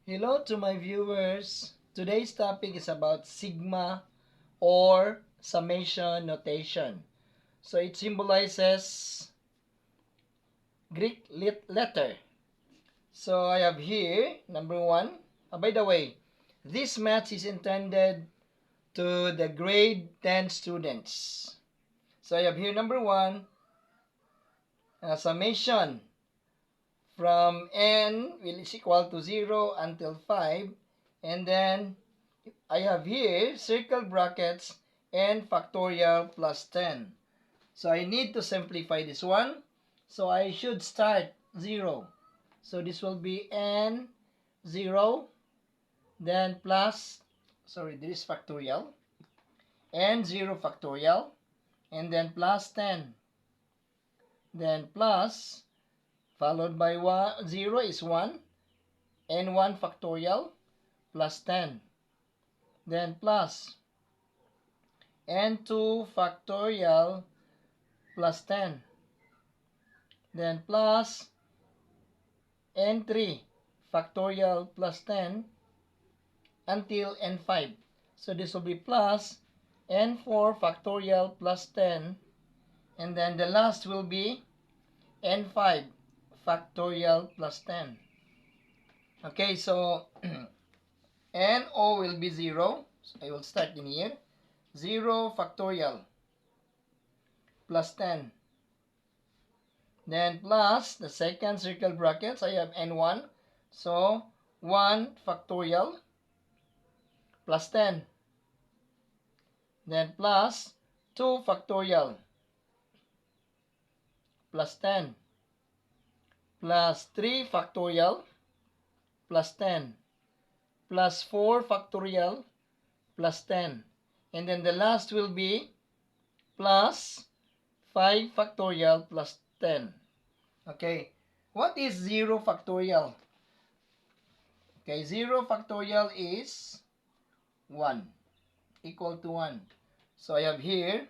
Hello to my viewers. Today's topic is about sigma or summation notation. So it symbolizes Greek letter. So I have here number 1. By the way, this math is intended to the grade 10 students. So I have here number 1, summation from n is equal to 0 until 5, and then I have here circle brackets n factorial plus 10. So I need to simplify this one. So I should start 0. So this will be n 0, then plus, this is factorial, n 0 factorial, and then plus 10. Then plus, followed by 0 is 1, n1 factorial plus 10. Then plus n2 factorial plus 10. Then plus n3 factorial plus 10 until n5. So this will be plus n4 factorial plus 10, and then the last will be n5 factorial plus 10. Okay, so no will be 0. So I will start in here. 0 factorial plus 10. Then plus the second circle brackets, I have n1. So 1 factorial plus 10. Then plus 2 factorial plus 10. Plus 3 factorial plus 10. Plus 4 factorial plus 10. And then the last will be plus 5 factorial plus 10. Okay, what is 0 factorial? Okay, 0 factorial is 1, equal to 1. So I have here,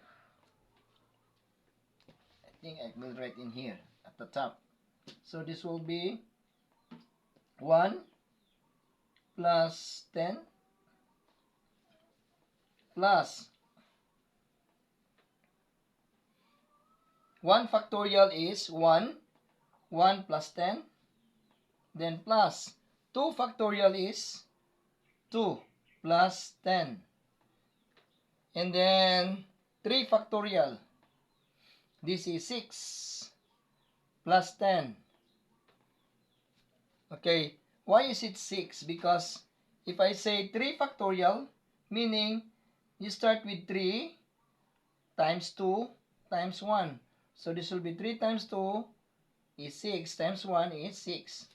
I think I will write in here at the top. So this will be 1 plus 10 plus 1 factorial is 1, 1 plus 10, then plus 2 factorial is 2 plus 10, and then 3 factorial, this is 6 plus 10. Okay, why is it 6? Because if I say 3 factorial, meaning you start with 3 times 2 times 1. So this will be 3 times 2 is 6 times 1 is 6.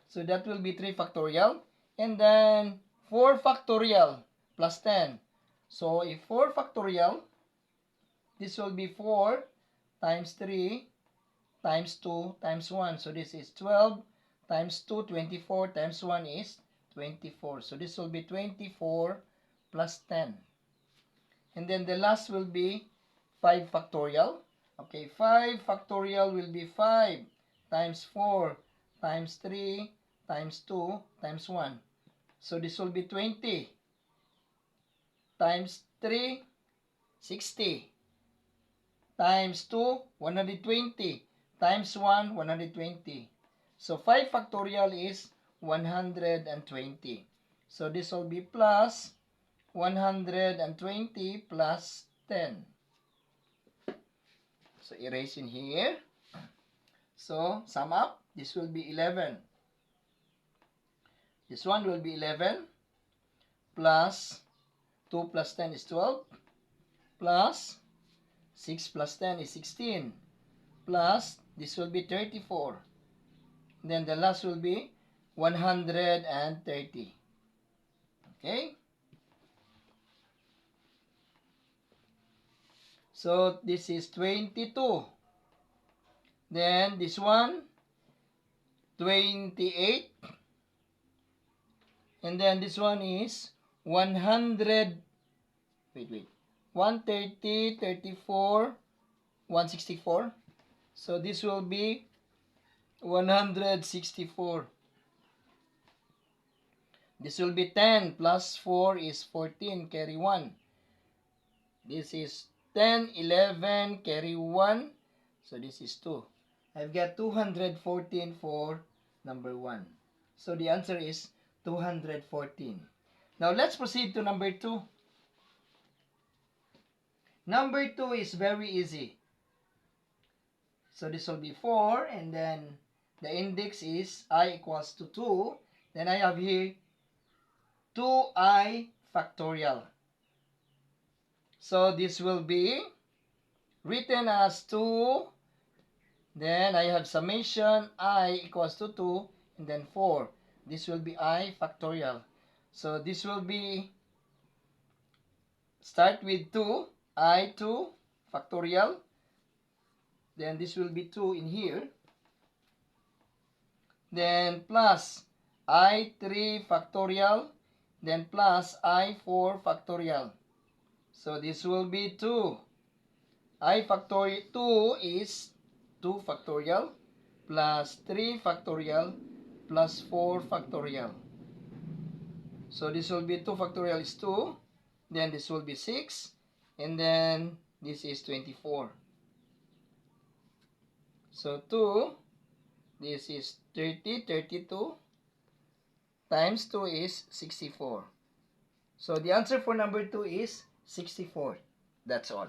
So that will be 3 factorial. And then 4 factorial plus 10. So if 4 factorial, this will be 4 times 3 times 2 times 1. So this is 12 times 2, 24 times 1 is 24. So this will be 24 plus 10. And then the last will be 5 factorial. Okay, 5 factorial will be 5 times 4 times 3 times 2 times 1. So this will be 20 times 3, 60 times 2, 120 times 1, 120. So 5 factorial is 120. So this will be plus 120 plus 10. So erase in here. So sum up, this will be 11. This one will be 11 plus 2 plus 10 is 12 plus 6 plus 10 is 16 plus this will be 34. Then the last will be 130. Okay? So this is 22. Then this one 28. And then this one is 100. Wait. 130, 34, 164. So this will be 164. This will be 10 plus 4 is 14, carry 1. This is 10, 11, carry 1. So this is 2. I've got 214 for number 1. So the answer is 214. Now let's proceed to number 2. Number 2 is very easy. So this will be 4, and then the index is I equals to 2. Then I have here 2i factorial. So this will be written as 2. Then I have summation I equals to 2, and then 4. This will be I factorial. So this will be, start with 2, I2 factorial. Then this will be 2 in here. Then plus I3 factorial. Then plus I4 factorial. So this will be 2. I factorial 2 is 2 factorial plus 3 factorial plus 4 factorial. So this will be 2 factorial is 2. Then this will be 6. And then this is 24. So 2, this is 30, 32. Times 2 is 64. So the answer for number 2 is 64. That's all.